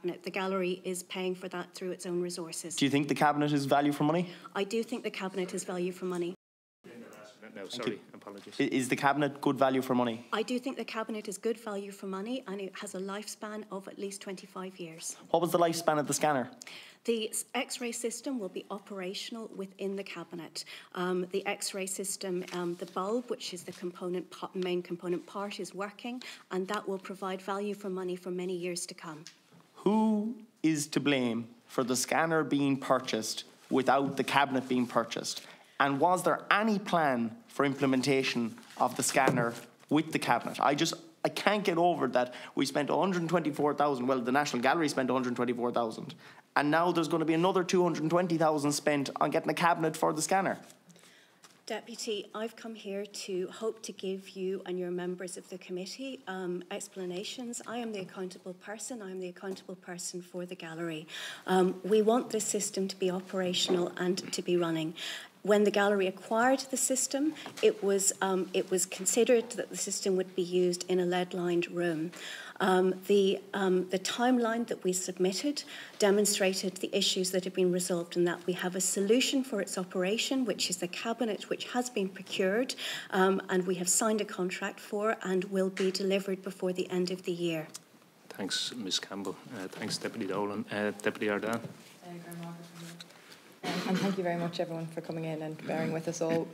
cabinet. The gallery is paying for that through its own resources. Do you think the cabinet is value for money? I do think the cabinet is value for money. No, sorry, apologies. Is the cabinet good value for money? I do think the cabinet is good value for money, and it has a lifespan of at least 25 years. What was the lifespan of the scanner? The X-ray system will be operational within the cabinet. The X-ray system, the bulb, which is the main component part, is working, and that will provide value for money for many years to come. Who is to blame for the scanner being purchased without the cabinet being purchased? And was there any plan for implementation of the scanner with the cabinet? I can't get over that we spent 124,000, well, the National Gallery spent 124,000, and now there's going to be another 220,000 spent on getting a cabinet for the scanner. Deputy, I've come here to hope to give you and your members of the committee explanations. I am the accountable person. I am the accountable person for the gallery. We want this system to be operational and to be running. When the gallery acquired the system, it was considered that the system would be used in a lead-lined room. The timeline that we submitted demonstrated the issues that have been resolved, and that we have a solution for its operation, which is the cabinet, which has been procured, and we have signed a contract for, and will be delivered before the end of the year. Thanks, Ms Campbell. Thanks, Deputy Dolan. Deputy Ardan. And thank you very much, everyone, for coming in and bearing with us all.